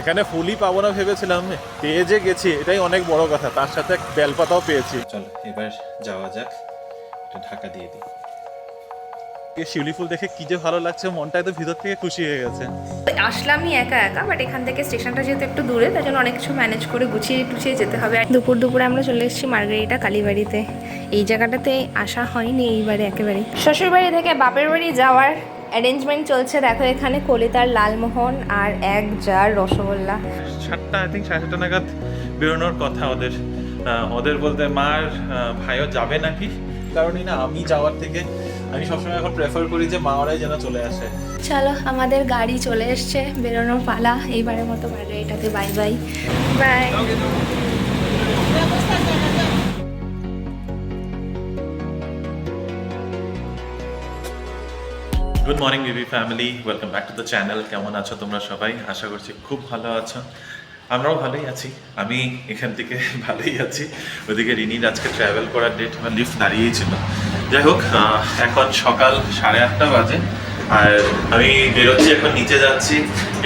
এখানে ফুলই পাবো না ভেবেছিলাম, পেয়ে যে গেছি এটাই অনেক বড় কথা, তার সাথে বেলপাতাও পেয়েছি। চলো এবার যাওয়া যাক, এটা ঢাকা দিয়ে দিই। শিউলি ফুল দেখে কি যে ভালো লাগছে, মনটা একদম ভিতর থেকে খুশি হয়ে গেছে। আসলামই একা একা, বাট এখান থেকে স্টেশনটা যেহেতু একটু দূরে, তাই জন্য অনেক কিছু ম্যানেজ করে গুছিয়ে টুছিয়ে যেতে হবে। দুপুরে আমরা চলে এসেছি মার্গারিটা কালীবাড়িতে। এই জায়গাটাতে আসা হয়নি এইবারে একেবারে। শ্বশুরবাড়ি থেকে বাপের বাড়ি যাওয়ার অ্যারেঞ্জমেন্ট চলছে। দেখো এখানে কলিতার লালমোহন আর 1 জার রসগোল্লা। 7টা আই থিঙ্ক 7:30 নাগাদ বেরোনোর কথা ওদের। ওদের বলতে মার ভাইও যাবে নাকি, কারণই না আমি যাওয়ার থেকে আমি সবসময় এখন প্রেফার করি যে মা ওরাই যেন চলে আসে। চলো আমাদের গাড়ি চলে এসছে, বেরোনোর পালা। এইবারের মতো মার্গারিটাতে bye bye bye. Good morning বিবি family, welcome back to the channel. কেমন আছো তোমরা সবাই? আশা করছি খুব ভালো আছো। আমরাও ভালোই আছি, আমি এখান থেকে ভালোই আছি। ওদিকে রিনির আজকে ট্রাভেল করার ডেট, আমার লিফট দাঁড়িয়েই ছিল। যাই হোক, এখন সকাল 8:30 বাজে আর আমি বেরোচ্ছি, এখন নিচে যাচ্ছি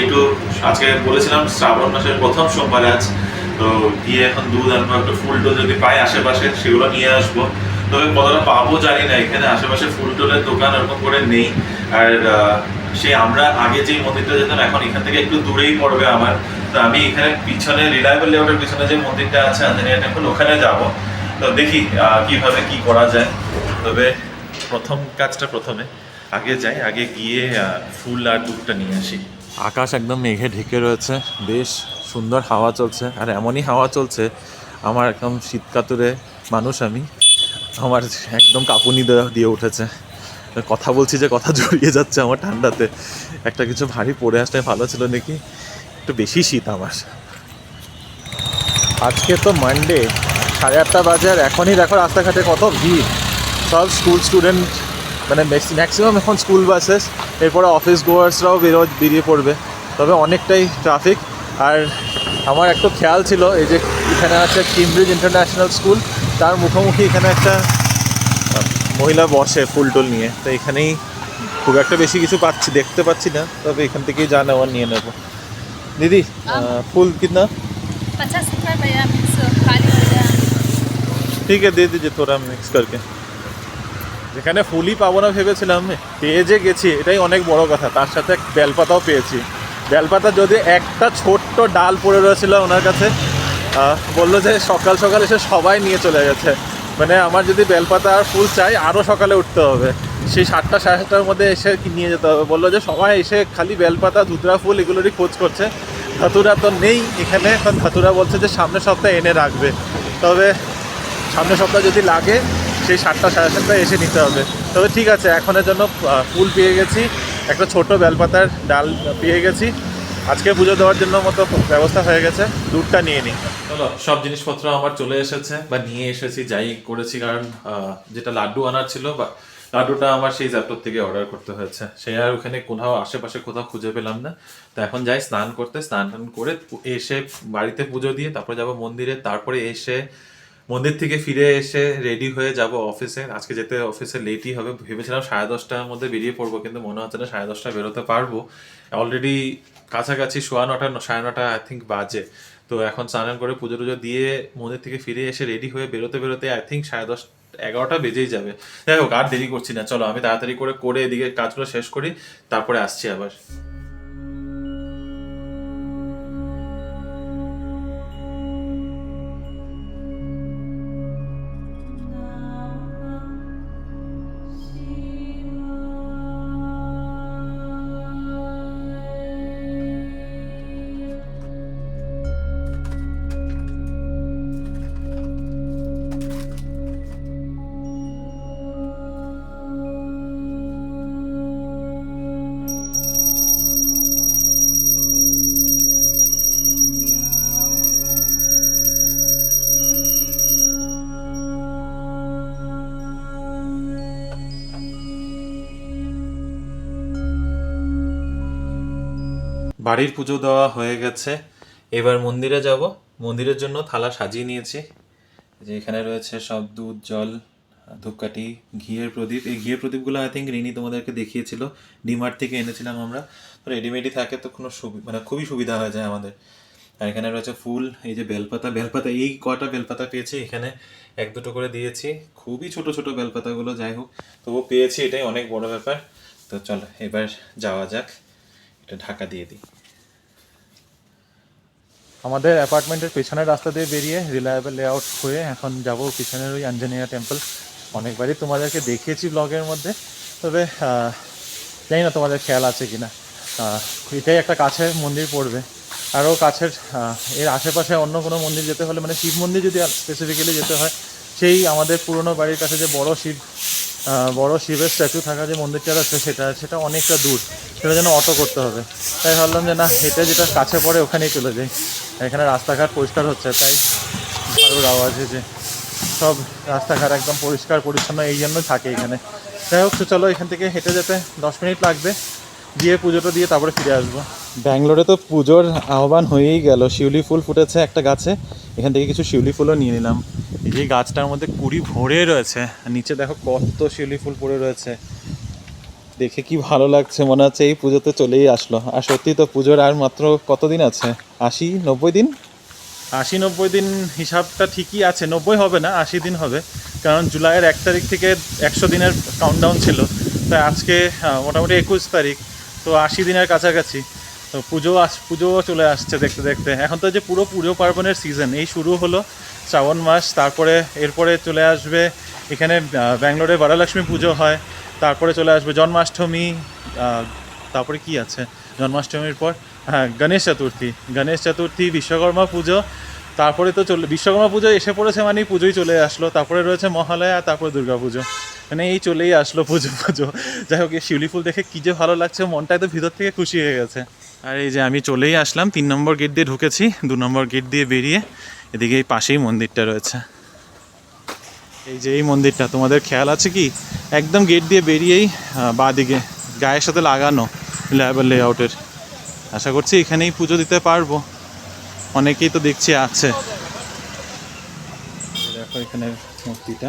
একটু। আজকে বলেছিলাম শ্রাবণ মাসের প্রথম সোমবার আজ, তো গিয়ে এখন দুধ আনবো, একটু ফুল টুল যদি পাই আশেপাশে সেগুলো নিয়ে আসবো। তবে কতটা পাবো জানি না, এখানে আশেপাশে ফুল টুলের দোকান ওরকম করে নেই। আর সেই আমরা আগে যেই মন্দিরটা যেতাম এখন এখান থেকে একটু দূরেই পড়বে আমার। তো আমি এখানে পিছনে রিলায়েবল লেআউটের পিছনে যে মন্দিরটা আছে আঞ্জনেয়া টেম্পল, ওখানে যাব। তো দেখি কিভাবে কি করা যায়। তবে প্রথম কাজটা প্রথমে আগে যাই, আগে গিয়ে ফুল আর দুধটা নিয়ে আসি। আকাশ একদম মেঘে ঢেকে রয়েছে, বেশ সুন্দর হাওয়া চলছে। আর এমনই হাওয়া চলছে, আমার একদম শীতকাতুরে মানুষ আমি, আমার একদম কাঁপুনি দিয়ে উঠেছে। কথা বলছি যে কথা জড়িয়ে যাচ্ছে আমার ঠান্ডাতে। একটা কিছু ভারী পরে আসলে ভালো ছিল নাকি, একটু বেশি শীত আমার। আজকে তো মানডে, 8:30 বাজে আর এখনই দেখো রাস্তাঘাটে কত ভিড়। সব স্কুল স্টুডেন্ট, মানে ম্যাক্সিমাম এখন স্কুল বাসেস, এরপরে অফিস গোয়ার্সরাও বেরিয়ে পড়বে। তবে অনেকটাই ট্রাফিক। আর আমার একটু খেয়াল ছিল, এই যে এখানে আছে কেমব্রিজ ইন্টারন্যাশনাল স্কুল, তার মুখোমুখি এখানে একটা মহিলা বসে ফুল টুল নিয়ে। তো এখানেই খুব একটা বেশি কিছু দেখতে পাচ্ছি না, তবে এখান থেকেই যা নেওয়ার নিয়ে নেবো। দিদি ফুল কিतना? 50 रुपये भैया, मिक्स खाली हो गया। ঠিক আছে, দিয়ে দিচ্ছি তোরা মিক্স করকে। যেখানে ফুলই পাবো না ভেবেছিলাম, পেয়ে যে গেছি এটাই অনেক বড় কথা, তার সাথে বেলপাতাও পেয়েছি। বেলপাতা যদি একটা ছোট্ট ডাল পড়ে রয়েছিল ওনার কাছে, বললো যে সকাল সকাল এসে সবাই নিয়ে চলে গেছে। মানে আমার যদি বেলপাতা আর ফুল চাই আরও সকালে উঠতে হবে, সেই 7টা 7:30টার মধ্যে এসে নিয়ে যেতে হবে। বললো যে সবাই এসে খালি বেলপাতা ধুতরা ফুল এগুলোরই খোঁজ করছে, ধাতুরা তো নেই এখানে। এখন ধাতুরা বলছে যে সামনের সপ্তাহে এনে রাখবে। তবে সামনের সপ্তাহে যদি লাগে সেই 7টা 7:30টায় এসে নিতে হবে। তবে ঠিক আছে, এখনের জন্য ফুল পেয়ে গেছি, একটা ছোট বেলপাতার ডাল পেয়ে গেছি। আজকে পুজো দেওয়ার জন্য মতো ব্যবস্থা হয়ে গেছে, দুধটা নিয়ে নিই। চলো, সব জিনিসপত্র আমার চলে এসেছে বা নিয়ে এসেছি, যাই করেছি। কারণ যেটা লাড্ডু আনার ছিল, বা লাড্ডুটা আমার সেই জ্যাপটোর থেকে অর্ডার করতে হয়েছে, সে আর ওখানে কোথাও আশেপাশে কোথাও খুঁজে পেলাম না। তো এখন যাই স্নান করতে, স্নান টান করে এসে বাড়িতে পুজো দিয়ে তারপরে যাব মন্দিরে। তারপরে এসে মন্দির থেকে ফিরে এসে রেডি হয়ে যাব অফিসে। আজকে যেতে অফিসে লেটই হবে, ভেবেছিলাম 10:30টার মধ্যে বেরিয়ে পড়বো, কিন্তু মনে হচ্ছে না 10:30টায় বেরোতে পারবো। অলরেডি কাছাকাছি 9:30 9:30 আই থিঙ্ক বাজে। তো এখন স্নান করে পুজো টুজো দিয়ে মন্দির থেকে ফিরে এসে রেডি হয়ে বেরোতে বেরোতে আই থিঙ্ক 10:30 11টা বেজেই যাবে। যাই হোক, আর দেরি করছি না, চলো আমি তাড়াতাড়ি করে এদিকে কাজগুলো শেষ করি, তারপরে আসছি আবার। বাড়ির পুজো দেওয়া হয়ে গেছে, এবার মন্দিরে যাব। মন্দিরের জন্য থালা সাজিয়ে নিয়েছি, যে এখানে রয়েছে সব দুধ জল ধূপকাঠি, ঘিয়ের প্রদীপ। এই ঘিয়ের প্রদীপগুলো আই থিঙ্ক রিনি তোমাদেরকে দেখিয়েছিল, ডিমার্ট থেকে এনেছিলাম আমরা। তো রেডিমেডই থাকে, তো কোনো মানে খুবই সুবিধা হয়ে যায় আমাদের। আর এখানে রয়েছে ফুল, এই যে বেলপাতা। বেলপাতা এই কটা বেলপাতা পেয়েছি, এখানে 1-2 করে দিয়েছি, খুবই ছোট ছোট বেলপাতাগুলো, যাই হোক তবুও পেয়েছি, এটাই অনেক বড় ব্যাপার। তো চলো এবার যাওয়া যাক, এটা ঢাকা দিয়ে দিই। আমাদের অ্যাপার্টমেন্টের পেছনের রাস্তা দিয়ে বেরিয়ে রিলায়েবল লেআউট হয়ে এখন যাব পিছনের ওই আঞ্জনেয়া টেম্পল। অনেকবারই তোমাদেরকে দেখিয়েছি ব্লগের মধ্যে, তবে জানি না তোমাদের খেয়াল আছে কি না। এটাই একটা কাছের মন্দির পড়বে, আরও কাছের এর আশেপাশে অন্য কোনো মন্দির যেতে হলে, মানে শিব মন্দির যদি স্পেসিফিক্যালি যেতে হয়, সেই আমাদের পুরনো বাড়ির কাছে যে বড় শিবের স্ট্যাচু থাকা যে মন্দিরটা আছে, সেটা অনেকটা দূর, সেটা যেন অটো করতে হবে। তাই ভাবলাম যে না, এটা যেটা কাছে পড়ে ওখানেই চলে যাই। এখানে রাস্তাঘাট পরিষ্কার হচ্ছে, তাই ভালোর আওয়াজ যে সব রাস্তাঘাট একদম পরিষ্কার পরিচ্ছন্ন, এই জন্য থাকে এখানে। যাই হোক, তো চলো এখান থেকে হেঁটে যেতে 10 মিনিট লাগবে, গিয়ে পুজোটা দিয়ে তারপরে ফিরে আসবো। ব্যাঙ্গালোরে তো পুজোর আহ্বান হয়েই গেল, শিউলি ফুল ফুটেছে একটা গাছে, এখান থেকে কিছু শিউলি ফুলও নিয়ে নিলাম। এই যে গাছটার মধ্যে কুড়ি ভরে রয়েছে, নিচে দেখো কত শিউলি ফুল পড়ে রয়েছে, দেখে কি ভালো লাগছে, মনে হচ্ছে এই পুজোতে চলেই আসলো। আর সত্যি তো পুজোর আর মাত্র কতদিন আছে, 80-90 দিন। 80-90 দিন হিসাবটা ঠিকই আছে, 90 হবে না, 80 দিন হবে, কারণ জুলাইয়ের 1 তারিখ থেকে 100 দিনের কাউন্টডাউন ছিল। তাই আজকে মোটামুটি 21 তারিখ, তো 80 দিনের কাছাকাছি। তো পুজো চলে আসছে দেখতে দেখতে। এখন তো যে পুরো পুজো পার্বণের সিজন, এই শুরু হলো শ্রাবণ মাস, তারপরে এরপরে চলে আসবে এখানে ব্যাঙ্গালোরে বরলক্ষ্মী পুজো হয়, তারপরে চলে আসবে জন্মাষ্টমী, তারপরে কি আছে জন্মাষ্টমীর পর, হ্যাঁ গণেশ চতুর্থী, বিশ্বকর্মা পুজো, তারপরে তো বিশ্বকর্মা পুজো এসে পড়েছে, মানে পুজোই চলে আসলো, তারপরে রয়েছে মহালয়া, তারপরে দুর্গা পুজো, মানে এই চলেই আসলো পুজো। যাই হোক, এই শিউলি ফুল দেখে কী যে ভালো লাগছে, মনটা একদম ভিতর থেকে খুশি হয়ে গেছে। আর এই যে আমি চলেই আসলাম, 3 নম্বর গেট দিয়ে ঢুকেছি, 2 নম্বর গেট দিয়ে বেরিয়ে এদিকে এই পাশেই মন্দিরটা রয়েছে। এই যে এই মন্দিরটা তোমাদের খেয়াল আছে কি, একদম গেট দিয়ে বেরিয়েই বাঁ দিকে গায়ের সাথে লাগানো রিলায়েবল লেআউটের। আশা করছি এখানেই পুজো দিতে পারবো, অনেকেই তো দেখছি আছে। দেখো এখানের মূর্তিটা,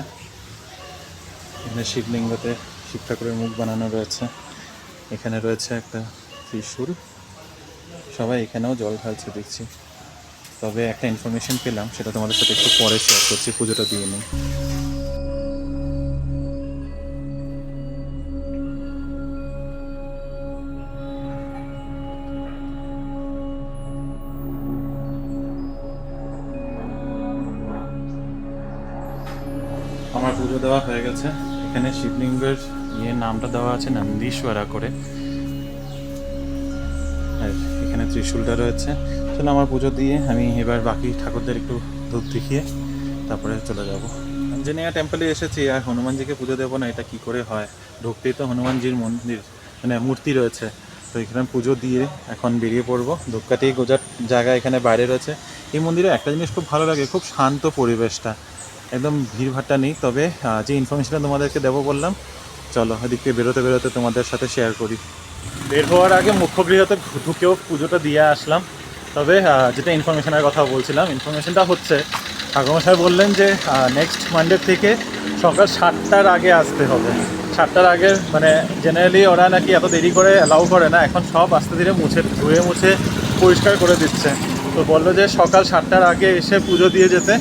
এখানে শিবলিঙ্গতে শিব ঠাকুরের মুখ বানানো রয়েছে, এখানে রয়েছে একটা ত্রিশূল, সবাই এখানেও জল ঢালছে দেখছি। তবে একটা ইনফরমেশন পেলাম, সেটা তোমাদের সাথে একটু পরে শেয়ার করছি, পুজোটা দিয়ে নিই। আমার পুজো দেওয়া হয়ে গেছে, এখানে শিবলিঙ্গের নামটা দেওয়া আছে নন্দীশ্বরা করে, আর এখানে ত্রিশূলটা রয়েছে। চলো আমার পুজো দিয়ে আমি এবার বাকি ঠাকুরদের একটু ধূপ দেখিয়ে তারপরে চলে যাব। আঞ্জনেয়া টেম্পলে এসেছি, আর হনুমানজিকে পুজো দেবো না এটা কি করে হয়, ঢুকতেই তো হনুমানজির মন্দির মানে মূর্তি রয়েছে, তো এখানে পুজো দিয়ে এখন বেরিয়ে পড়বো। ধূপকাঠি গোজার জায়গা এখানে বাইরে রয়েছে। এই মন্দিরে একটা জিনিস খুব ভালো লাগে, খুব শান্ত পরিবেশটা, একদম ভিড়ভাট্টা নেই। তবে যে ইনফরমেশনটা তোমাদেরকে দেবো বললাম, চলো ওদিকে বেরোতে বেরোতে তোমাদের সাথে শেয়ার করি। বের হওয়ার আগে মুখ্য গৃহতে ঢুকেও পুজোটা দিয়ে আসলাম। তবে যেটা ইনফরমেশনের কথা বলছিলাম, ইনফরমেশনটা হচ্ছে ঠাকুরমশাই বললেন যে নেক্সট মানডে থেকে সকাল 7টার আগে আসতে হবে। 7টার আগে মানে জেনারেলি ওরা নাকি এত দেরি করে অ্যালাউ করে না, এখন সব আস্তে ধীরে ধুয়ে মুছে পরিষ্কার করে দিচ্ছে। তো বললো যে সকাল 7টার আগে এসে পুজো দিয়ে যেতে,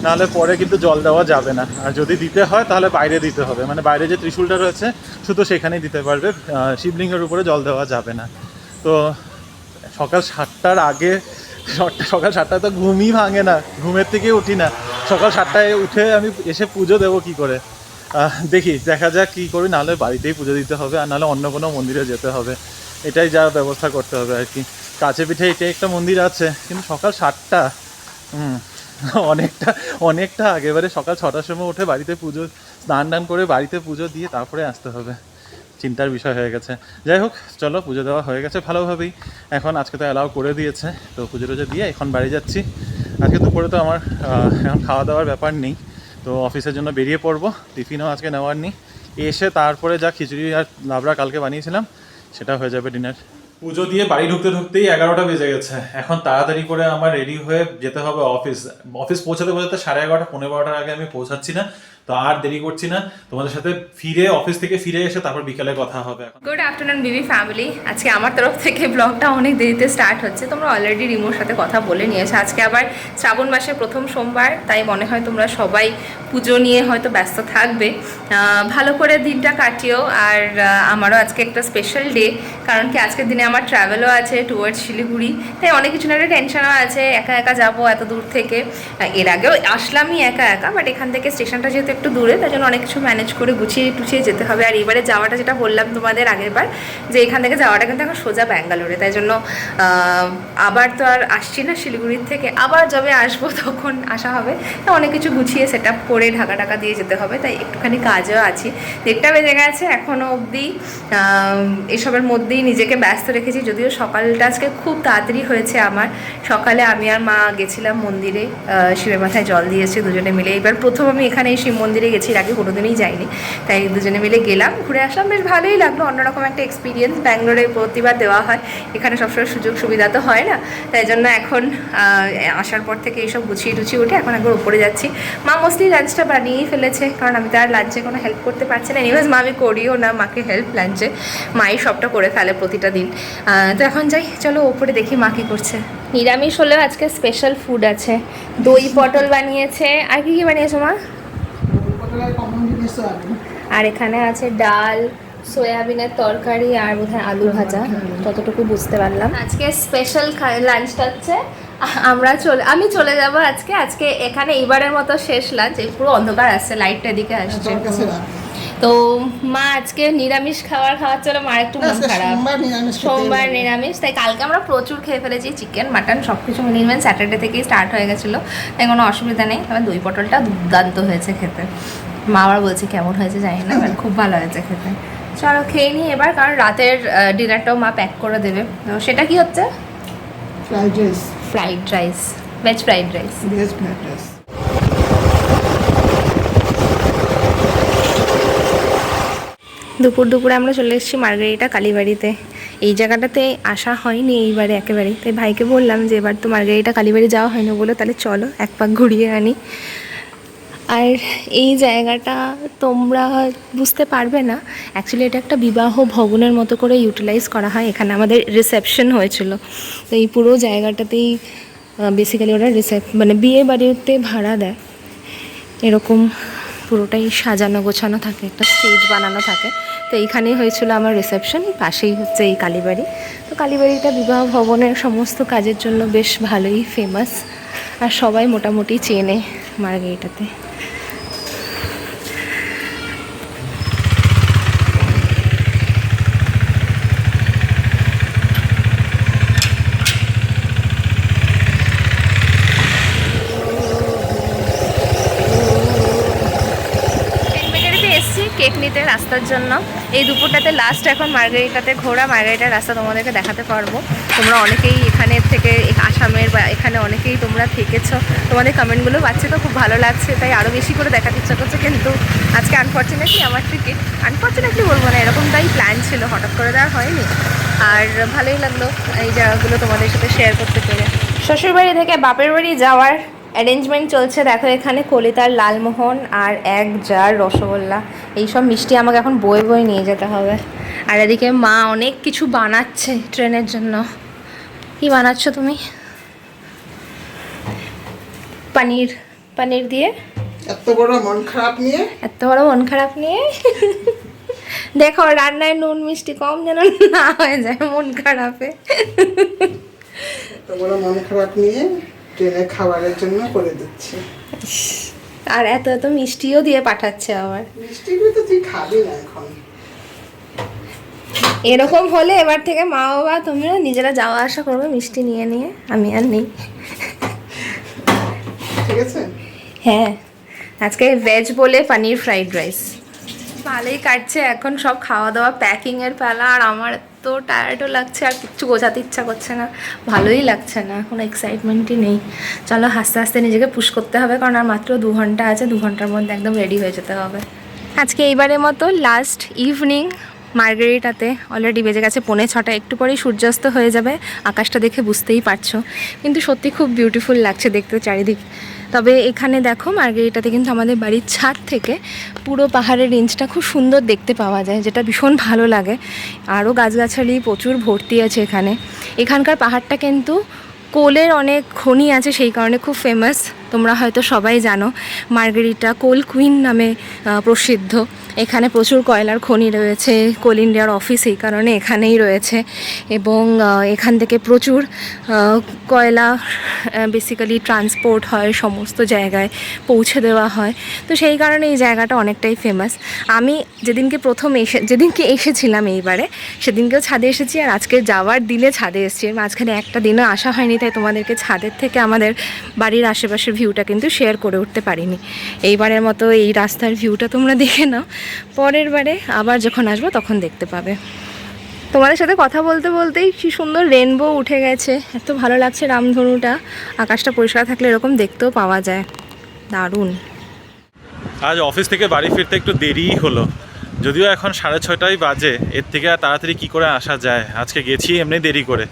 নাহলে পরে কিন্তু জল দেওয়া যাবে না, আর যদি দিতে হয় তাহলে বাইরে দিতে হবে, মানে বাইরে যে ত্রিশূলটা রয়েছে শুধু সেখানেই দিতে পারবে, শিবলিঙ্গের উপরে জল দেওয়া যাবে না। তো সকাল 7টার আগে, সকাল 7টায় তো ঘুমই ভাঙে না, ঘুমের থেকে উঠি না, সকাল 7টায় উঠে আমি এসে পুজো দেবো কি করে, দেখা যাক কী করি, নাহলে বাড়িতেই পুজো দিতে হবে, আর নাহলে অন্য কোনো মন্দিরে যেতে হবে, এটাই যা ব্যবস্থা করতে হবে আর কি। কাছে পিঠে এটাই একটা মন্দির আছে, কিন্তু সকাল 7টা অনেকটা আগে, এবারে সকাল 6টার সময় উঠে বাড়িতে পুজো স্নান করে বাড়িতে পুজো দিয়ে তারপরে আসতে হবে, চিন্তার বিষয় হয়ে গেছে। যাই হোক, চলো পুজো দেওয়া হয়ে গেছে ভালোভাবেই, এখন আজকে তো অ্যালাউ করে দিয়েছে, তো পুজো টুজো দিয়ে এখন বাড়ি যাচ্ছি। আজকে দুপুরে তো আমার এখন খাওয়া দাওয়ার ব্যাপার নেই, তো অফিসের জন্য বেরিয়ে পড়বো, টিফিনও আজকে নেওয়ার নেই, এসে তারপরে যা খিচুড়ি আর লাবড়া কালকে বানিয়েছিলাম সেটা হয়ে যাবে ডিনার। পুজো দিয়ে বাড়ি ঢুকতেই 11টা বেজে গেছে, এখন তাড়াতাড়ি করে আমার রেডি হয়ে যেতে হবে অফিস পৌঁছাতে 11:30 11:15 আগে আমি পৌঁছাচ্ছি না, তো আর দেরি করছি না, তোমাদের সাথে ফিরে অফিস থেকে ফিরে এসে তারপর বিকেলে কথা হবে। গুড আফটারনুন বিবি ফ্যামিলি। আজকে আমার তরফ থেকে ব্লগটা অনেক দেরিতে স্টার্ট হচ্ছে। তোমরা অলরেডি রিমোর সাথে কথা বলে নিয়েছো। আজকে আবার শ্রাবণ মাসের প্রথম সোমবার, তাই মনে হয় তোমরা সবাই পুজো নিয়ে হয়তো ব্যস্ত থাকবে। ভালো করে দিনটা কাটিও। আর আমারও আজকে একটা স্পেশাল ডে, কারণ কি আজকের দিনে আমার ট্রাভেলও আছে টুয়ার্ডস শিলিগুড়ি, তাই অনেক কিছু না একটা টেনশনও আছে। একা একা যাবো এত দূর থেকে, এর আগেও আসলামই একা একা, বাট এখান থেকে স্টেশনটা যেহেতু একটু দূরে, তাই জন্য অনেক কিছু ম্যানেজ করে গুছিয়ে টুছিয়ে যেতে হবে। আর এবারে যাওয়াটা যেটা বললাম তোমাদের আগের বার, যে এখান থেকে যাওয়াটা কিন্তু এখন সোজা ব্যাঙ্গালোরে, তাই জন্য আবার তো আর আসছি না শিলিগুড়ির থেকে, আবার যবে আসবো তখন আসা হবে। তো অনেক কিছু গুছিয়ে সেট আপ করে ঢাকা দিয়ে যেতে হবে, তাই একটুখানি কাজেও আছি। 1টা বেজে গেছে এখনও অবধি এসবের মধ্যেই নিজেকে ব্যস্ত রেখেছি। যদিও সকালটা আজকে খুব তাড়াতাড়ি হয়েছে আমার। সকালে আমি আর মা গেছিলাম মন্দিরে, শিবের মাথায় জল দিয়েছি দুজনে মিলে। এবার প্রথম আমি এখানে এই শিব মন্দিরে গেছি, এর আগে কোনোদিনই যাইনি, তাই দুজনে মিলে গেলাম, ঘুরে আসলাম, বেশ ভালোই লাগলো। অন্যরকম একটা এক্সপিরিয়েন্স। ব্যাঙ্গালোরে প্রতিবার দেওয়া হয়, এখানে সবসময় সুযোগ সুবিধা তো হয় না, তাই জন্য এখন আসার পর থেকে এইসব গুছিয়ে টুছিয়ে উঠে এখন একবার উপরে যাচ্ছি। মা মোস্টলি লাঞ্চটা বানিয়েই ফেলেছে, কারণ আমি তো আর লাঞ্চে কোনো হেল্প করতে পারছি না। এনিওয়েজ মা আমি করিও না মাকে হেল্প লাঞ্চে, মাই সবটা করে ফেলে প্রতিটা দিন। তো এখন যাই, চলো ওপরে দেখি মা কী করছে। নিরামিষ হলেও আজকে স্পেশাল ফুড আছে, দই পটল বানিয়েছে। আর কি কি বানিয়েছো মা? আর এখানে আছে ডাল, সয়াবিনের তরকারি আর বোধহয় আলু ভাজা, ততটুকু বুঝতে পারলাম। আজকে স্পেশাল লাঞ্চটা হচ্ছে আমি চলে যাব আজকে এখানে এইবারের মতো শেষ লাঞ্চ। পুরো অন্ধকার আসছে, লাইটটা এদিকে আসছে। তো মা আজকে নিরামিষ খাওয়ার জন্য মার একটু মন খারাপ, সোমবার নিরামিষ, তাই কালকে আমরা প্রচুর খেয়ে ফেলেছি, চিকেন মাটন সব কিছু মিলিয়ে। ইভেন স্যাটারডে থেকেই স্টার্ট হয়ে গেছিলো, তাই কোনো অসুবিধা নেই। তবে দই পটলটা দুর্দান্ত হয়েছে খেতে। মা আবার বলছে কেমন হয়েছে জানি না, বাট খুব ভালো হয়েছে খেতে। চলো খেয়ে নিই এবার, কারণ রাতের ডিনারটাও মা প্যাক করে দেবে। তো সেটা কি হচ্ছে? Fried rice, veg fried rice. দুপুরে আমরা চলে এসেছি মার্গারিটা কালীবাড়িতে। এই জায়গাটাতে আসা হয়নি এইবারে একেবারেই, তাই ভাইকে বললাম যে এবার তো মার্গারিটা কালীবাড়ি যাওয়া হয়নি, বলে তাহলে চলো এক পাক ঘুরিয়ে আনি। আর এই জায়গাটা তোমরা বুঝতে পারবে না, অ্যাকচুয়ালি এটা একটা বিবাহ ভবনের মতো করে ইউটিলাইজ করা হয়। এখানে আমাদের রিসেপশন হয়েছিল, তো এই পুরো জায়গাটাতেই বেসিক্যালি ওরা মানে বিয়ে বাড়িতে ভাড়া দেয়, এরকম পুরোটাই সাজানো গোছানো থাকে, একটা স্টেজ বানানো থাকে। তো এইখানেই হয়েছিল আমার রিসেপশন, পাশেই হচ্ছে এই কালীবাড়ি। তো কালীবাড়িটা বিবাহ ভবনের সমস্ত কাজের জন্য বেশ ভালোই ফেমাস, আর সবাই মোটামুটি চেনে মার্গারিটাতে। কেক নিতে রাস্তার জন্য এই দুপুরটাতে লাস্ট এখন মার্গারিটাতে ঘোরা, মার্গারিটার রাস্তা তোমাদেরকে দেখাতে পারবো। তোমরা অনেকেই এখানের থেকে আসামের বা এখানে অনেকেই তোমরা থেকেছো, তোমাদের কমেন্টগুলো পাচ্ছি, তো খুব ভালো লাগছে, তাই আরও বেশি করে দেখাতে ইচ্ছা করছে। কিন্তু আজকে আনফর্চুনেটলি আমার টিকিট, আনফর্চুনেটলি বলবো না, এরকমটাই প্ল্যান ছিল, হঠাৎ করে দেওয়া হয়নি। আর ভালোই লাগলো এই জায়গাগুলো তোমাদের সাথে শেয়ার করতে পেরে। শ্বশুরবাড়ি থেকে বাপের বাড়ি যাওয়ার অ্যারেঞ্জমেন্ট চলছে। দেখো এখানে কলিতার লালমোহন আর 1 জার রসগোল্লা, এইসব মিষ্টি আমাকে এখন বয়ে নিয়ে যেতে হবে। আর এদিকে মা অনেক কিছু বানাচ্ছে ট্রেনের জন্য। কি বানাচ্ছ তুমি? পনির দিয়ে এত বড় মন খারাপ নিয়ে দেখো রান্নায় নুন মিষ্টি কম যেন না হয়ে যায় মন খারাপে। এত বড় মন খারাপ নিয়ে ট্রেনে খাবারের জন্য করে দিচ্ছি, আর এত মিষ্টিও দিয়ে পাঠাচ্ছে আবার। মিষ্টিগুলো তো তুই খাবি না এখন। এরকম হলে এবার থেকে মা বাবা তোমরা নিজেরা যাওয়া আসা করবে মিষ্টি নিয়ে নিয়ে, আমি আর নেই, ঠিক আছে? হ্যাঁ, আজকে ভেজ বলে পনির ফ্রাইড রাইস। ভালোই কাটছে এখন, সব খাওয়া দাওয়া প্যাকিংয়ের পালা। আর আমার তো টায়ার্ডও লাগছে, আর কিচ্ছু গোছাতে ইচ্ছা করছে না, ভালোই লাগছে না, কোনো এক্সাইটমেন্টই নেই। চলো আস্তে আস্তে নিজেকে পুশ করতে হবে, কারণ আর মাত্র 2 ঘন্টা আছে, 2 ঘন্টার মধ্যে একদম রেডি হয়ে যেতে হবে। আজকে এইবারের মতো লাস্ট ইভিনিং মার্গেরিটাতে অলরেডি বেজে গেছে 5:45, একটু পরেই সূর্যাস্ত হয়ে যাবে, আকাশটা দেখে বুঝতেই পারছো। কিন্তু সত্যি খুব বিউটিফুল লাগছে দেখতে চারিদিক। তবে এখানে দেখো মার্গেরিটাতে কিন্তু আমাদের বাড়ির ছাদ থেকে পুরো পাহাড়ের রেঞ্জটা খুব সুন্দর দেখতে পাওয়া যায়, যেটা ভীষণ ভালো লাগে। আরও গাছগাছালি প্রচুর ভর্তি আছে এখানে। এখানকার পাহাড়টা কিন্তু কোলের অনেক খনি আছে, সেই কারণে খুব ফেমাস। তোমরা হয়তো সবাই জানো মার্গেরিটা কোল কুইন নামে প্রসিদ্ধ। এখানে প্রচুর কয়লার খনি রয়েছে, কোল ইন্ডিয়ার অফিস এই কারণে এখানেই রয়েছে, এবং এখান থেকে প্রচুর কয়লা বেসিক্যালি ট্রান্সপোর্ট হয়, সমস্ত জায়গায় পৌঁছে দেওয়া হয়। তো সেই কারণে এই জায়গাটা অনেকটাই ফেমাস। আমি যেদিনকে এসেছিলাম এইবারে, সেদিনকেও ছাদে এসেছি, আর আজকে যাওয়ার দিনে ছাদে এসেছি। মাঝখানে একটা দিনও আসা হয়নি, তাই তোমাদেরকে ছাদের থেকে আমাদের বাড়ির আশেপাশের ভিউটা কিন্তু শেয়ার করে উঠতে পারিনি। এইবারের মতো এই রাস্তার ভিউটা তোমরা দেখে নাও, পরের বারে আবার যখন আসবো তখন দেখতে পাবে। তোমাদের সাথে কথা বলতে বলতেই কি সুন্দর রেনবো উঠে গেছে, এত ভালো লাগছে রামধনুটা। আকাশটা পরিষ্কার থাকলে এরকম দেখতেও পাওয়া যায়, দারুণ। আজ অফিস থেকে বাড়ি ফিরতে একটু দেরিই হলো, যদিও এখন 6:30 বাজে। এর থেকে আর তাড়াতাড়ি কী করে আসা যায়, আজকে গেছি এমনি দেরি করে।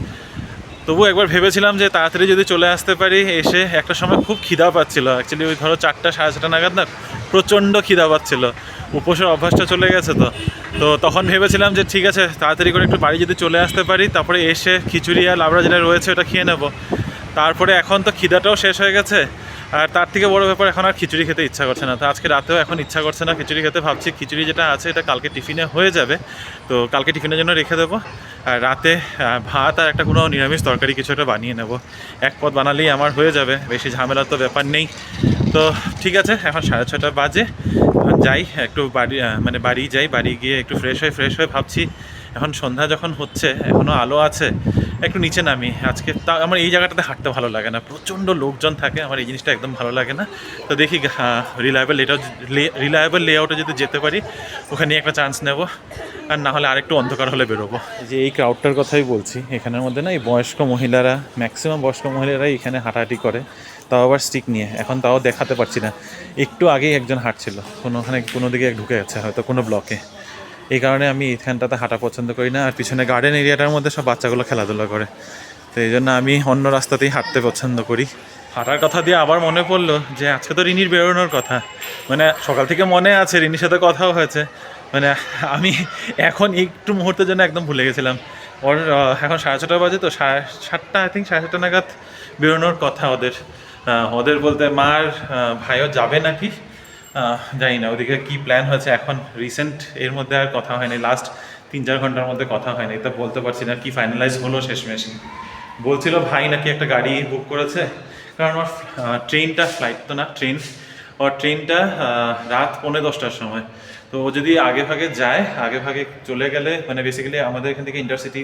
তবু একবার ভেবেছিলাম যে তাড়াতাড়ি যদি চলে আসতে পারি। এসে একটা সময় খুব খিদা পাচ্ছিলো, অ্যাকচুয়ালি ওই ধরো 4টা 4:30 নাগাদ না প্রচণ্ড খিদা পাচ্ছিলো। উপোসের অভ্যাসটা চলে গেছে, তো তখন ভেবেছিলাম যে ঠিক আছে তাড়াতাড়ি করে একটু বাড়ি যদি চলে আসতে পারি, তারপরে এসে খিচুড়ি আর লাবড়া যেটা রয়েছে ওটা খেয়ে নেবো। তারপরে এখন তো খিদাটাও শেষ হয়ে গেছে, আর তার থেকে বড় ব্যাপার এখন আর খিচুড়ি খেতে ইচ্ছা করছে না। তো আজকে রাতেও এখন ইচ্ছা করছে না খিচুড়ি খেতে। ভাবছি খিচুড়ি যেটা আছে এটা কালকে টিফিনে হয়ে যাবে, তো কালকে টিফিনের জন্য রেখে দেবো। আর রাতে ভাত আর একটা কোনো নিরামিষ তরকারি কিছু একটা বানিয়ে নেব। এক পদ বানালেই আমার হয়ে যাবে, বেশি ঝামেলার তো ব্যাপার নেই। তো ঠিক আছে, এখন 6:30 বাজে, যাই একটু বাড়ি যাই। বাড়ি গিয়ে একটু ফ্রেশ হয়ে ভাবছি এখন সন্ধ্যা যখন হচ্ছে, এখনও আলো আছে, একটু নিচে নামি। আজকে তা আমার এই জায়গাটাতে হাঁটতে ভালো লাগে না, প্রচণ্ড লোকজন থাকে, আমার এই জিনিসটা একদম ভালো লাগে না। তো দেখি রিলায়েবল লেআউটে যদি যেতে পারি ওখানে একটা চান্স নেব, আর না হলে আরেকটু অন্ধকার হলে বেরোবো। যে এই ক্রাউডটার কথাই বলছি, এখানের মধ্যে না এই বয়স্ক মহিলারা, ম্যাক্সিমাম বয়স্ক মহিলারাই এখানে হাঁটাহাঁটি করে, তাও আবার স্টিক নিয়ে। এখন তাও দেখাতে পারছি না, একটু আগেই একজন হাঁটছিল, কোনো দিকে ঢুকে গেছে হয়তো কোনো ব্লকে। এই কারণে আমি এখানটাতে হাঁটা পছন্দ করি না। আর পিছনে গার্ডেন এরিয়াটার মধ্যে সব বাচ্চাগুলো খেলাধুলা করে, তো এই জন্য আমি অন্য রাস্তাতেই হাঁটতে পছন্দ করি। হাঁটার কথা দিয়ে আবার মনে পড়লো যে আজকে তো রিনির বেরোনোর কথা, মানে সকাল থেকে মনে আছে, রিনির সাথে কথাও হয়েছে। মানে আমি এখন একটু মুহূর্তের জন্য একদম ভুলে গেছিলাম। ওর এখন 6:30 বাজে, তো 7:30 আই থিঙ্ক 7:30 নাগাদ বেরোনোর কথা ওদের বলতে মার ভাইও যাবে নাকি, জানি না ওদিকে কী প্ল্যান হয়েছে। এখন রিসেন্ট এর মধ্যে আর কথা হয়নি, লাস্ট 3-4 ঘন্টার মধ্যে কথা হয়নি, তো বলতে পারছি না কি ফাইনালাইজ হলো শেষমেশ। বলছিল ভাই নাকি একটা গাড়ি বুক করেছে, কারণ আমার ফ্লাইট তো না ট্রেনটা রাত 10:45টার সময়। তো ও যদি আগে ভাগে চলে গেলে, মানে বেসিক্যালি আমাদের এখান থেকে ইন্টারসিটি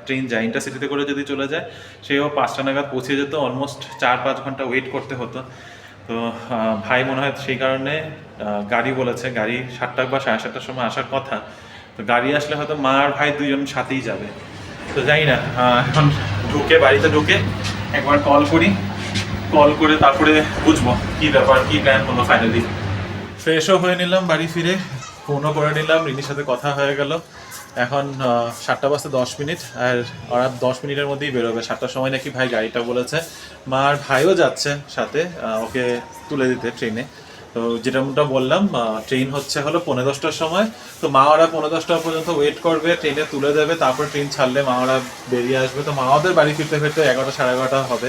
ট্রেন যায়, ইন্টারসিটিতে করে যদি চলে যায় সেও 5টা নাগাদ পৌঁছে যেত, অলমোস্ট 4-5 ঘন্টা ওয়েট করতে হতো। তো ভাই মনে হয় সেই কারণে গাড়ি বলেছে, গাড়ি 7টা বা 7:30টার সময় আসার কথা। তো গাড়ি আসলে হয়তো মা আর ভাই দুজন সাথেই যাবে। তো জানি না, এখন বাড়িতে ঢুকে একবার কল করে তারপরে বুঝবো কী ব্যাপার, কী প্ল্যান হলো ফাইনালি। ফ্রেশও হয়ে নিলাম, বাড়ি ফিরে ফোনও করে নিলাম, রিনির সাথে কথা হয়ে গেল। এখন 7:10, আর ওরা 10 মিনিটের মধ্যেই বেরোবে। 7টার সময় নাকি ভাই গাড়িটা বলেছে। মা আর ভাইও যাচ্ছে সাথে ওকে তুলে দিতে ট্রেনে। তো যেটা বললাম, ট্রেন হলো 10:45টার সময়। তো মা ওরা 10:45টা পর্যন্ত ওয়েট করবে, ট্রেনে তুলে দেবে, তারপর ট্রেন ছাড়লে মা ওরা বেরিয়ে আসবে। তো মা ওদের বাড়ি ফিরতে 11টা 11:30 হবে।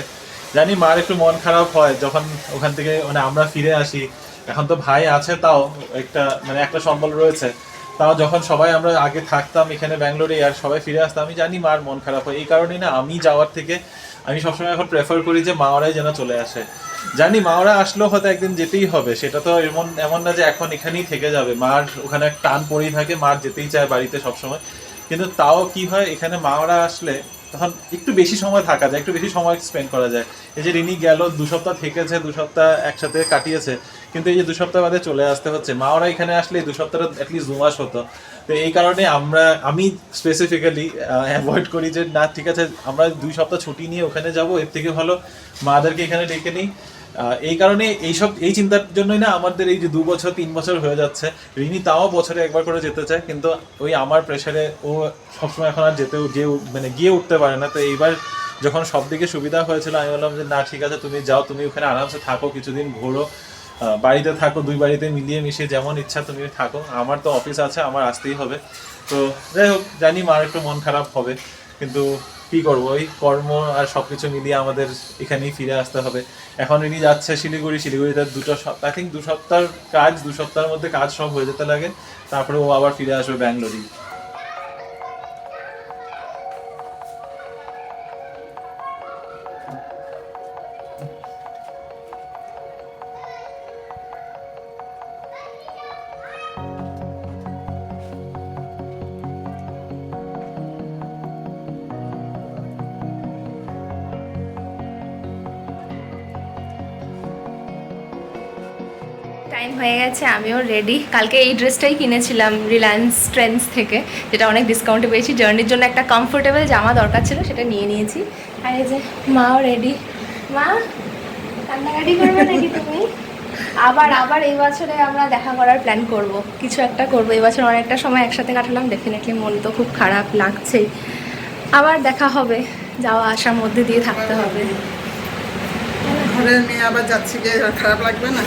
জানি মার একটু মন খারাপ হয় যখন ওখান থেকে, মানে আমরা ফিরে আসি। এখন তো ভাই আছে, তাও একটা সম্বল রয়েছে, তাও যখন সবাই আমরা আগে থাকতাম এখানে ব্যাঙ্গালোরে আর সবাই ফিরে আসতাম, আমি জানি মার মন খারাপ হয়। এই কারণেই না আমি যাওয়ার থেকে আমি সবসময় এখন প্রেফার করি যে মা ওরাই যেন চলে আসে। জানি মা ওরা আসলেও হয়তো একদিন যেতেই হবে, সেটা তো এমন না যে এখন এখানেই থেকে যাবে। মার ওখানে টান পড়েই থাকে, মার যেতেই চায় বাড়িতে সবসময়। কিন্তু তাও কি হয়, এখানে মা ওরা আসলে তখন একটু বেশি সময় থাকা যায়, একটু বেশি সময় স্পেন্ড করা যায়। এই যে রিনি গেল 2 সপ্তাহ থেকেছে, 2 সপ্তাহ একসাথে কাটিয়েছে, কিন্তু এই যে 2 সপ্তাহ বাদে চলে আসতে হচ্ছে। মা ওরা এখানে আসলে এই 2 সপ্তাহটা অ্যাটলিস্ট 2 মাস হতো। তো এই কারণে আমি স্পেসিফিক্যালি অ্যাভয়েড করি যে না ঠিক আছে আমরা 2 সপ্তাহ ছুটি নিয়ে ওখানে যাব, এর থেকে ভালো মাদেরকে এখানে ডেকে নিই। এই কারণে এই চিন্তার জন্যই না আমাদের এই যে 2 বছর 3 বছর হয়ে যাচ্ছে। রিনি তাও বছরে একবার করে যেতে চায়, কিন্তু ওই আমার প্রেশারে ও সবসময় এখন আর মানে গিয়ে উঠতে পারে না। তো এইবার যখন সব দিকে সুবিধা হয়েছিল আমি বললাম যে না ঠিক আছে, তুমি যাও, তুমি ওখানে আরামসে থাকো, কিছুদিন ঘোরো, বাড়িতে থাকো, 2 বাড়িতে মিলিয়ে মিশিয়ে যেমন ইচ্ছা তুমি থাকো, আমার তো অফিস আছে, আমার আসতেই হবে। তো যাই হোক, জানি মার একটু মন খারাপ হবে, কিন্তু কি করবো, ওই কর্ম আর সবকিছু মিলিয়ে আমাদের এখানেই ফিরে আসতে হবে। এখন ইনি যাচ্ছে শিলিগুড়িতে 2 সপ্তাহ, আই থিঙ্ক 2 সপ্তাহের কাজ, 2 সপ্তাহের মধ্যে কাজ সব হয়ে যেতে লাগে, তারপরে ও আবার ফিরে আসবে ব্যাঙ্গালোরেই। টাইম হয়ে গেছে, আমিও রেডি। কালকে এই ড্রেসটাই কিনেছিলাম রিলায়েন্স ট্রেন্ডস থেকে, যেটা অনেক ডিসকাউন্টে পেয়েছি। জার্নির জন্য একটা কমফোর্টেবল জামা দরকার ছিল, সেটা নিয়ে নিয়েছি। আর এই যে মাও রেডি। মা, কান্নাকাটি করবে নাকি তুমি? আবার এই বছরে আমরা দেখা করার প্ল্যান করব, কিছু একটা করব। এই বছর অনেকটা সময় একসাথে কাটালাম, ডেফিনেটলি মন তো খুব খারাপ লাগছেই। আবার দেখা হবে, যাওয়া আসার মধ্যে দিয়ে থাকতে হবে। ঘরের মেয়ে আবার যাচ্ছি, গিয়ে খারাপ লাগবে না?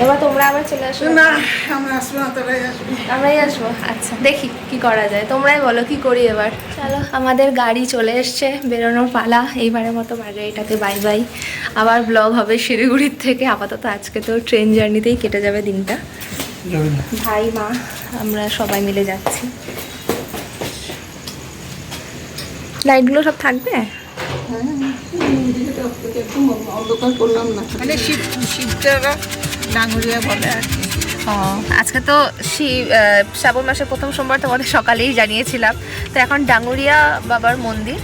এবার তোমরা আবার চলে আসো। না, আমরা আসবো না, তোরাই আসবি। আমরাই আসবো, আচ্ছা দেখি কি করা যায়, তোমরাই বলো কি করি এবার। চলো, আমাদের গাড়ি চলে এসছে, বেরোনোর পালা। এইবারের মতো মার্গারিটাতে বাই বাই। আবার ব্লগ হবে শিলিগুড়ির থেকে। আপাতত আজকে তো ট্রেন জার্নিতেই কেটে যাবে দিনটা। ভাই, মা, আমরা সবাই মিলে যাচ্ছি। লাইটগুলো সব থাকবে? অন্ধকার করলাম না, মানে শিবটারা ডাঙ্গুরিয়া বলে আর কি। আজকে তো শ্রাবণ মাসের প্রথম সোমবার, তোমাদের সকালেই জানিয়েছিলাম। তো এখন ডাঙ্গুরিয়া বাবার মন্দির,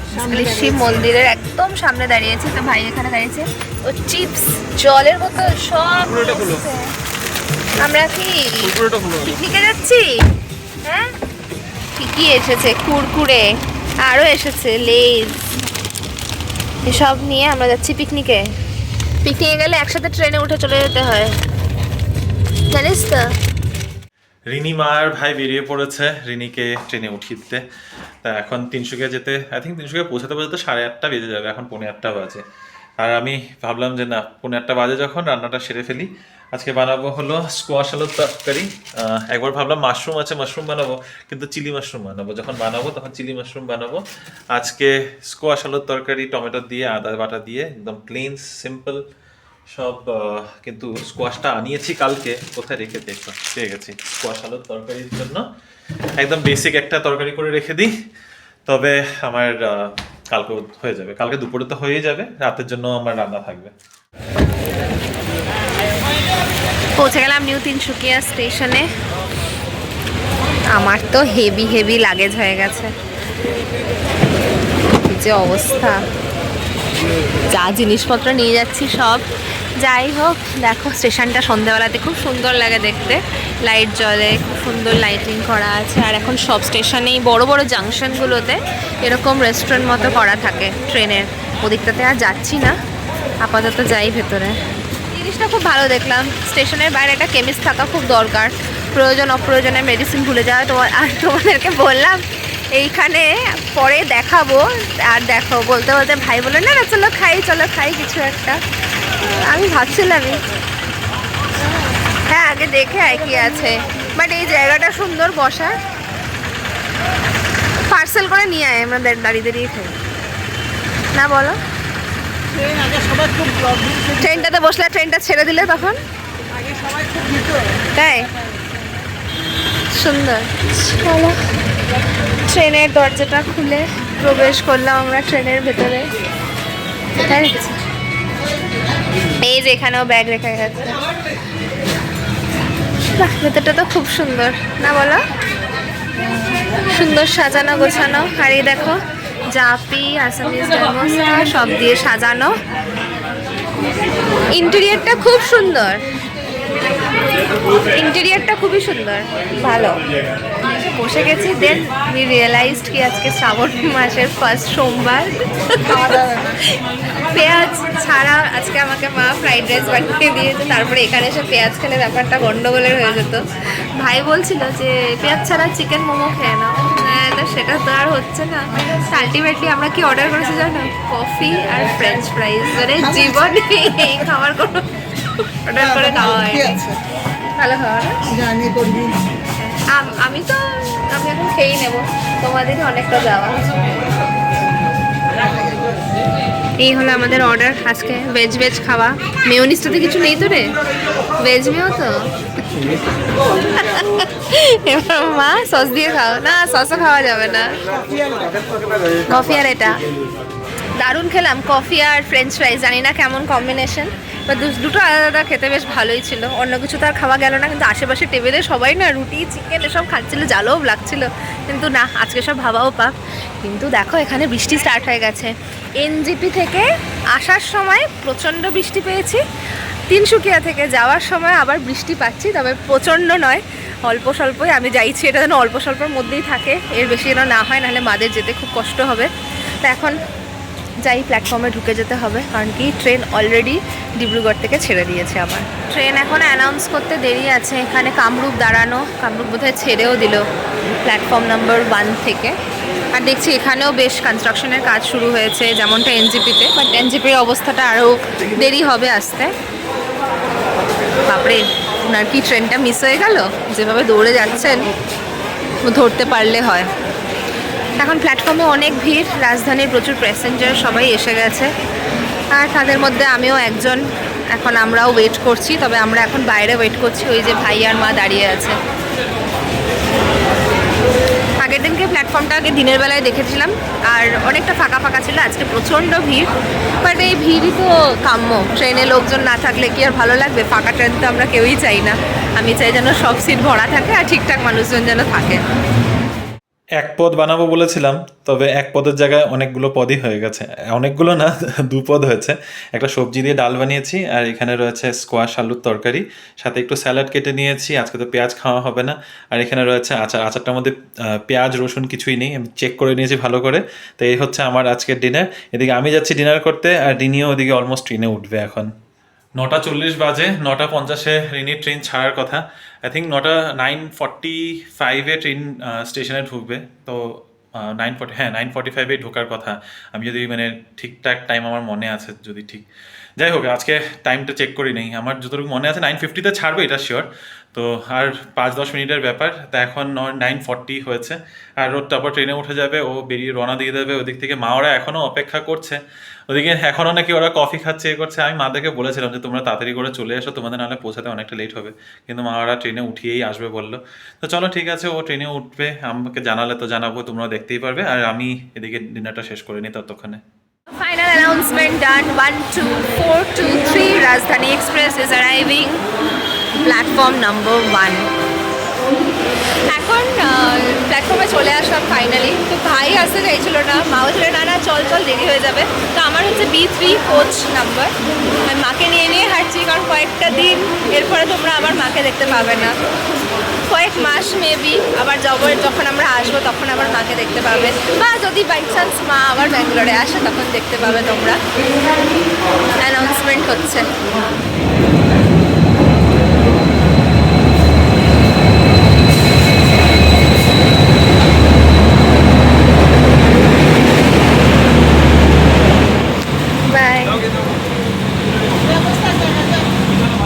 শিব মন্দিরের একদম সামনে দাঁড়িয়েছি। তো ভাই এখানে দাঁড়িয়েছে, ও চিপস, জলের বোতল সব। আমরা কি পিকনিকে যাচ্ছি? হ্যাঁ, ঠিকই এসেছে, কুরকুরে আরও এসেছে, লেজ, এসব নিয়ে আমরা যাচ্ছি পিকনিকে। পিকনিকে গেলে একসাথে ট্রেনে উঠে চলে যেতে হয়, জানিস তো। রিনি মার ভাই বেরিয়ে পড়েছে রিনিকে ট্রেনে উঠিয়ে দিতে। তা এখন তিনসুকিয়া যেতে, আই থিঙ্ক তিনসুকিয়া পৌঁছাতে 8:30 বেজে যাবে, এখন 8:45 বাজে। আর আমি ভাবলাম যে না, 8:45 বাজে যখন, রান্নাটা সেরে ফেলি। আজকে বানাবো হলো স্কোয়াশ আলুর তরকারি। একবার ভাবলাম মাশরুম আছে, মাশরুম বানাবো, কিন্তু চিলি মাশরুম বানাবো। যখন বানাবো তখন চিলি মাশরুম বানাবো। আজকে স্কোয়াশ আলুর তরকারি, টমেটো দিয়ে, আদা বাটা দিয়ে, একদম প্লেন সিম্পল সব। কিন্তু স্কোয়াশটা আনিয়েছি কালকে, কোথায় রেখে পেয়ে গেছি স্কোয়াশ আলুর তরকারির জন্য। একদম বেসিক একটা তরকারি করে রেখে দিই, তবে আমার কালকে হয়ে যাবে। কালকে দুপুরে তো হয়েই যাবে, রাতের জন্য আমার রান্না থাকবে। পৌঁছে গেলাম নিউ তিনসুকিয়া স্টেশনে। আমার তো হেভি লাগেজ হয়ে গেছে, যে অবস্থা, যা জিনিসপত্র নিয়ে যাচ্ছি সব। যাই হোক, দেখো স্টেশনটা সন্ধ্যাবেলাতে খুব সুন্দর লাগে দেখতে, লাইট জ্বলে, খুব সুন্দর লাইটিং করা আছে। আর এখন সব স্টেশনেই বড় বড় জাংশনগুলোতে এরকম রেস্টুরেন্ট মতো করা থাকে ট্রেনের। ওদিকটাতে আর যাচ্ছি না, আপাতত যাই ভেতরে। জিনিসটা খুব ভালো দেখলাম, স্টেশনের বাইরে একটা কেমিস্ট থাকা খুব দরকার, প্রয়োজন অপ্রয়োজনে মেডিসিন ভুলে যাওয়া। আর তোমাদেরকে বললাম এইখানে পরে দেখাবো, আর দেখো বলতে বলতে ভাই বলে না না চলো খাই কিছু একটা। আমি ভাবছিলামই হ্যাঁ আগে দেখে আয় কি আছে, বাট এই জায়গাটা সুন্দর বসার। পার্সেল করে নিয়ে আয়, আমরা দাঁড়িয়ে খাই না, বলো। ট্রেনটাতে বসলে, ট্রেনটা ছেড়ে দিলে তখন তাই সুন্দর। চলো, ট্রেনের দরজাটা খুলে প্রবেশ করলাম আমরা ট্রেনের ভেতরে। কোথায় রেখেছি? এই যে এখানেও ব্যাগ রেখে গেছে। বাহ, ভেতরটা তো খুব সুন্দর না, বলো? সুন্দর সাজানো গোছানো। আর এই দেখো জাপি, আসামিজ গামছা সব দিয়ে সাজানো। ইন্টেরিয়রটা খুব সুন্দর, ইন্টেরিয়রটা খুবই সুন্দর, ভালো। বসে গেছি, দেন উই রিয়েলাইজড কি আজকে শ্রাবণ মাসের ফার্স্ট সোমবার। খাওয়া যাবে না। পেঁয়াজ ছাড়া আজকে আমাকে মা ফ্রাইড রাইস বানিয়ে দিয়েছে, তারপরে এখানে এসে পেঁয়াজ খেলে ব্যাপারটা গন্ডগোলের হয়ে যেত। ভাই বলছিল যে পেঁয়াজ ছাড়া চিকেন মোমো খেয়ে নাও, তা সেটা তো আর হচ্ছে না। আলটিমেটলি আমরা কি অর্ডার করেছি জানো? কফি আর ফ্রেঞ্চ ফ্রাইজ। মানে জীবনে এই খাবার কোনো অর্ডার করে খাওয়া কি হয়নি। আছে ভালো খাবার না? জানি করবি। আমি এখন খেয়েই নেবো, তোমাদেরই অনেকটা যাওয়া। এই হলো আমাদের অর্ডার আজকে, ভেজ খাওয়া। মেয়োনিজটাতে কিছু নেই তো রে? ভেজ মেও তো। এবার মা সস দিয়ে খাও না, সসও খাওয়া যাবে না। কফি আর এটা দারুণ খেলাম, কফি আর ফ্রেঞ্চ ফ্রাইজ। জানি না কেমন কম্বিনেশন, বা দুটো আলাদা আলাদা খেতে বেশ ভালোই ছিল। অন্য কিছু তো আর খাওয়া গেল না, কিন্তু আশেপাশে টেবিলে সবাই না রুটি চিকেন এসব খাচ্ছিল, জালোও লাগছিল। কিন্তু না, আজকে সব ভাবাও পাক। কিন্তু দেখো এখানে বৃষ্টি স্টার্ট হয়ে গেছে। এনজিপি থেকে আসার সময় প্রচণ্ড বৃষ্টি পেয়েছি, তিনসুকিয়া থেকে যাওয়ার সময় আবার বৃষ্টি পাচ্ছি, তবে প্রচণ্ড নয়, অল্প স্বল্পই। আমি চাইছি এটা যেন অল্প স্বল্পর মধ্যেই থাকে, এর বেশি যেন না হয়, নাহলে মাদের যেতে খুব কষ্ট হবে। তো এখন যাই, প্ল্যাটফর্মে ঢুকে যেতে হবে, কারণ কি ট্রেন অলরেডি ডিব্রুগড় থেকে ছেড়ে দিয়েছে আমার। ট্রেন এখন অ্যানাউন্স করতে দেরি আছে, এখানে কামরূপ দাঁড়ানো, কামরূপ বোধহয় ছেড়েও দিল প্ল্যাটফর্ম নাম্বার 1 থেকে। আর দেখছি এখানেও বেশ কনস্ট্রাকশনের কাজ শুরু হয়েছে, যেমনটা এনজিপিতে, বাট এনজিপির অবস্থাটা আরও দেরি হবে আসতে। বাপরে, ওনার কি ট্রেনটা মিস হয়ে গেল? যেভাবে দৌড়ে যাচ্ছেন, ধরতে পারলে হয়। এখন প্ল্যাটফর্মে অনেক ভিড়, রাজধানীর প্রচুর প্যাসেঞ্জার সবাই এসে গেছে, আর তাদের মধ্যে আমিও একজন। এখন আমরাও ওয়েট করছি, তবে আমরা এখন বাইরে ওয়েট করছি, ওই যে ভাই আর মা দাঁড়িয়ে আছে। আগের দিনকে প্ল্যাটফর্মটা আগে দিনের বেলায় দেখেছিলাম, আর অনেকটা ফাঁকা ফাঁকা ছিল। আজকে প্রচণ্ড ভিড়, বাট এই ভিড়ই তো কাম্য। ট্রেনে লোকজন না থাকলে কি আর ভালো লাগবে? ফাঁকা ট্রেন তো আমরা কেউই চাই না। আমি চাই যেন সব সিট ভরা থাকে আর ঠিকঠাক মানুষজন যেন থাকে। এক পদ বানাবো বলেছিলাম, তবে এক পদের জায়গায় অনেকগুলো পদই হয়ে গেছে। অনেকগুলো না, 2 পদ হয়েছে। একটা সবজি দিয়ে ডাল বানিয়েছি, আর এখানে রয়েছে স্কোয়াশ আলুর তরকারি, সাথে একটু স্যালাড কেটে নিয়েছি। আজকে তো পেঁয়াজ খাওয়া হবে না। আর এখানে রয়েছে আচার। আচারটার মধ্যে পেঁয়াজ রসুন কিছুই নেই, আমি চেক করে নিয়েছি ভালো করে। তো এই হচ্ছে আমার আজকের ডিনার। এদিকে আমি যাচ্ছি ডিনার করতে, আর রিনিও ওদিকে অলমোস্ট ট্রেনে উঠবে এখন। 9:40 বাজে, 9:50-এ রিনির ট্রেন ছাড়ার কথা। আই থিঙ্ক 9:45-এ ট্রেন স্টেশনে ঢুকবে। তো 9:45-এ ঢোকার কথা। আমি যদি মানে ঠিকঠাক টাইম আমার মনে আছে, যদি ঠিক, যাই হোক আজকে টাইমটা চেক করি নেই। আমার যতটুকু মনে আছে 9:50-তে ছাড়বে, এটা শিওর। তো আর 5-10 মিনিটের ব্যাপার। তা এখন 9:40 হয়েছে, আর ওর তারপর ট্রেনে উঠে যাবে, ও বেরিয়ে রওনা দিয়ে দেবে। ওদিক থেকে মা ওরা এখনও অপেক্ষা করছে, ওদিকে এখনও নাকি ওরা কফি খাচ্ছে, এ করছে। আমি মাদেরকে বলেছিলাম যে তোমরা তাড়াতাড়ি করে চলে এসো, তোমাদের নাহলে পৌঁছাতে অনেকটা লেট হবে। কিন্তু মা ওরা ট্রেনে উঠিয়েই আসবে বললো। তো চলো ঠিক আছে, ও ট্রেনে উঠবে, আমাকে জানালে তো জানাবো, তোমরা দেখতেই পারবে। আর আমি এদিকে ডিনারটা শেষ করে নিই ততক্ষণে। Final announcement done. 1, 2, 4, 2, 3. Rajdhani Express is arriving. Platform number 1. এখন প্ল্যাটফর্মে চলে আসলাম ফাইনালি। তো ভাই আসতে চাইছিল না, মা বলছিল না চল দেরি হয়ে যাবে। তো আমার হচ্ছে B3 কোচ নাম্বার। আমি মাকে নিয়ে হাঁটছি, কারণ কয়েকটা দিন এরপরে তোমরা আমার মাকে দেখতে পাবে না, কয়েক মাস মেবি। আবার যখন আমরা আসবো তখন আবার মাকে দেখতে পাবে, বা যদি বাই চান্স মা আবার ব্যাঙ্গালোরে আসে তখন দেখতে পাবে তোমরা। অ্যানাউন্সমেন্ট হচ্ছে।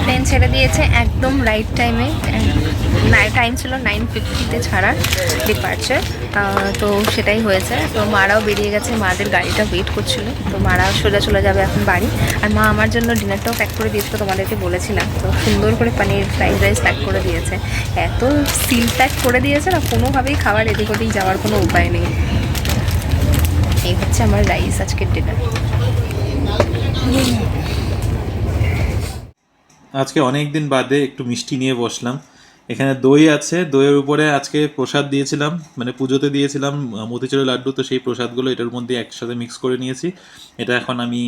ট্রেন ছেড়ে দিয়েছে একদম রাইট টাইমে। টাইম ছিল 9:50-তে ছাড়ার ডিপার্চার, তো সেটাই হয়েছে। তো মারাও বেরিয়ে গেছে, মাদের গাড়িটা ওয়েট করছিল। তো মারা সোজা চলে যাবে এখন বাড়ি। আর মা আমার জন্য ডিনারটাও প্যাক করে দিয়েছিল, তোমাদেরকে বলেছিলাম। তো সুন্দর করে পানির ফ্রাইড রাইস প্যাক করে দিয়েছে, এত সিল প্যাক করে দিয়েছে না, কোনোভাবেই খাবার এদিক ওদিক যাওয়ার কোনো উপায় নেই। এই হচ্ছে আমার রাইস আজকের ডিনার। আজকে অনেক দিন বাদে একটু মিষ্টি নিয়ে বসলাম। এখানে দই আছে, দইয়ের উপরে আজকে প্রসাদ দিয়েছিলাম, মানে পুজোতে দিয়েছিলাম মতিচুরের লাড্ডু। তো সেই প্রসাদগুলো এটার মধ্যে একসাথে মিক্স করে নিয়েছি। এটা এখন আমি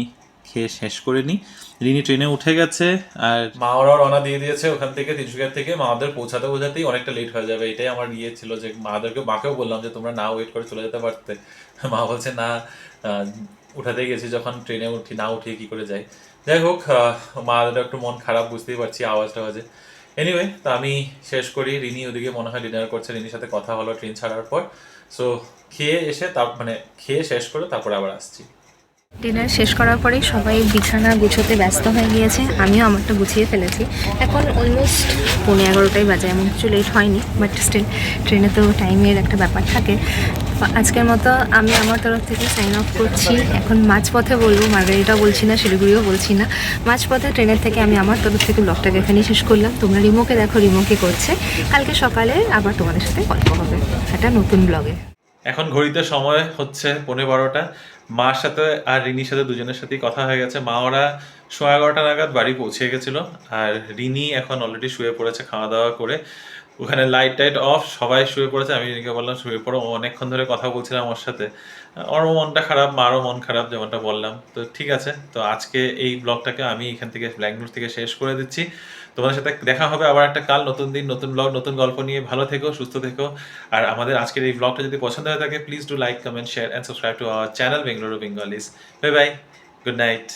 খেয়ে শেষ করে নিই। রিনি ট্রেনে উঠে গেছে আর মা ওরাও রওনা দিয়ে দিয়েছে ওখান থেকে, তিনসুকিয়া থেকে। মাদের পৌঁছাতেই অনেকটা লেট হয়ে যাবে, এটাই আমার ইয়ে ছিল যে মাকেও বললাম যে তোমরা না ওয়েট করে চলে যেতে পারতে। মা বলছে না, উঠাতেই গেছি যখন, ট্রেনে না উঠিয়ে কি করে যাই। যাই হোক, মাদের একটু মন খারাপ, বুঝতেই পারছি আওয়াজটা বাজে। এনিওয়ে, তো আমি শেষ করি। রিনি ওদিকে মনে হয় ডিনার করছে, রিনির সাথে কথা হলো ট্রেন ছাড়ার পর। সো খেয়ে এসে খেয়ে শেষ করে তারপরে আবার আসছি। ডিনার শেষ করার পরেই সবাই বিছানা গুছোতে ব্যস্ত হয়ে গিয়েছে, আমিও আমারটা গুছিয়ে ফেলেছি। এখন অলমোস্ট 11:30 বাজে, এমন কিছু লেট হয়নি, বাট স্টিল ট্রেনে তো টাইমের একটা ব্যাপার থাকে। আজকের মতো আমি আমার তরফ থেকে সাইন অফ করছি। এখন মাঝপথে বলবো, মার্গারিটা বলছি না, শিলিগুড়িও বলছি না, মাঝপথে ট্রেনের থেকে আমি আমার তরফ থেকে ব্লগটাকে এখানেই শেষ করলাম। তোমরা রিমোকে দেখো, রিমোকে করছে। কালকে সকালে আবার তোমাদের সাথে গল্প হবে একটা নতুন ব্লগে। এখন ঘড়িতে সময় হচ্ছে 11:15। মার সাথে আর রিনির সাথে দুজনের সাথেই কথা হয়ে গেছে। মা ওরা 11:15 নাগাদ বাড়ি পৌঁছে গেছিলো, আর রিনি এখন অলরেডি শুয়ে পড়েছে খাওয়া দাওয়া করে। ওখানে লাইট টাইট অফ, সবাই শুয়ে পড়েছে। আমি রিনিকে বললাম শুয়ে পড়ো, অনেকক্ষণ ধরে কথা বলছিলাম ওর সাথে। ওরও মনটা খারাপ, মারও মন খারাপ, যেমনটা বললাম। তো ঠিক আছে, তো আজকে এই ব্লগটাকে আমি এখান থেকে ব্যাঙ্গালোর থেকে শেষ করে দিচ্ছি। তোমাদের সাথে দেখা হবে আবার একটা কাল, নতুন দিন, নতুন ব্লগ, নতুন গল্প নিয়ে। ভালো থেকো, সুস্থ থেকো। আর আমাদের আজকের এই ব্লগটা যদি পছন্দ হয়ে থাকে, please do like, comment, share and subscribe to our channel Bengaluru Bengalese. By bye, good night.